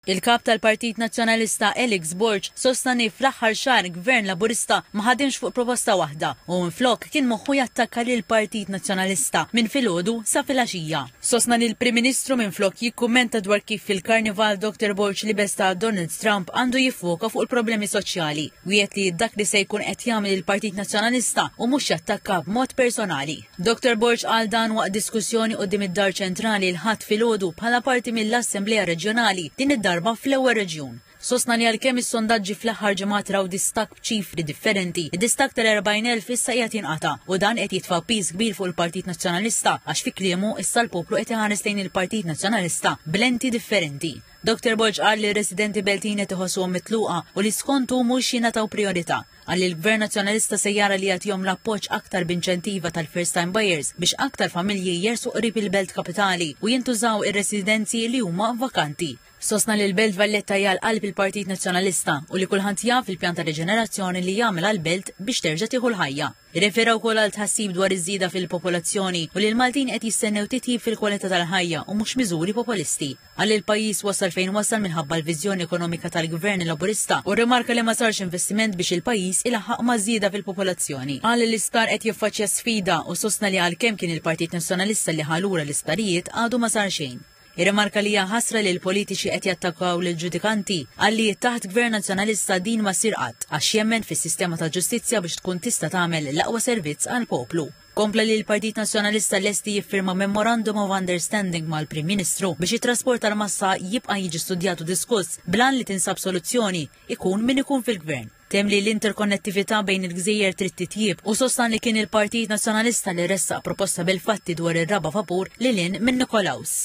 Il-kap tal-Partit Nazzjonalista Elix Borg sostani fl-aħħar xahar Gvern Laburista ma ħadimx fuq proposta waħda u minflok kien moħħu jattakka lil Partit Nazzjonalista minn filgħodu sa filgħaxija. Sostna li l-Prim Ministru minflok jikkummenta dwar kif fil-Karnival Dr. Borg li besta Donald Trump għandu jiffoka fuq il-problemi soċjali u jgħid li dak li se jkun qed jagħmel il-Partit Nazzjonalista u mhux jattakka b'mod personali. Dr. Borg qal dan waqt diskussjoni quddiem id-Dar Ċentrali l-ħadd filgħodu bħala parti mill-Assembleja Reġjonali din id-darba fl-ewwel reġjun. Sostna li għalkemm is-sondaġġi fl-aħħar ġimgħat raw distak b'ċifri differenti, id-distak tal-40,000 issa qiegħed jinqata' u dan qed jitfa' piż kbir fuq il-Partit Nazzjonalista għax fi kliemu issa l-poplu qed iħares lejn il-Partit Nazzjonalista b'lenti differenti. Dr. Borg qal li residenti Beltin qed iħossuhom mitluqa u li skontu mhux jingħataw priorità. Qal li l-Gvern Nazzjonalista se jara li jagħtihom l-appoġġ aktar b'inċentiva tal-first time buyers biex aktar familji jersu qrib il-Belt Kapitali u jintużaw ir-residenzi li huma vakanti. Sostna li l-Belt Valletta hija l-qalb il-Partit Nazzjonalista u li kulħadd jaf il-pjan ta' reġenerazzjoni li jagħmel għall-Belt biex terġa' tieħu l-ħajja. Irrefera wkoll għal tħassib dwar iż-żieda fil-popolazzjoni u li l-Maltin qed jistennew titjib fil-kwalità tal-ħajja u mhux miżuri populisti. Għal il-pajjiż wasal fejn wasal minħabba l-viżjoni ekonomika tal-Gvern Laburista u rrimarka li ma sarx investiment biex il-pajjiż ilaħħaq ma' żieda fil-popolazzjoni. Qal li l-isptar qed jiffaċċja sfida u sostna li għalkemm kien il-Partit Nazzjonalista li ħalura l-isptarijiet għadu ma sar xejn. Irrimarka li ħasra li l-politiċi qed jattakkaw lil ġudikanti għalli taħt Gvern Nazzjonalista din ma ssir qatt għax jemmen fis-sistema ta' ġustizzja biex tkun tista' tagħmel l-aqwa servizz għall-poplu. Kompla li l-Partit Nazzjonalista lesti jiffirma Memorandum of Understanding mal-Prim Ministru biex it-trasport tal-massa jibqa' jiġi studjat u diskuss blan li tinsab soluzzjoni ikun min ikun fil-Gvern. Tem li l-interkonnettività bejn il-Gżejjer trid titjieb u sostan li kien il-Partit Nazzjonalista li ressaq proposta bil-fatti dwar ir-raba vapur li lin minn Nikolaus.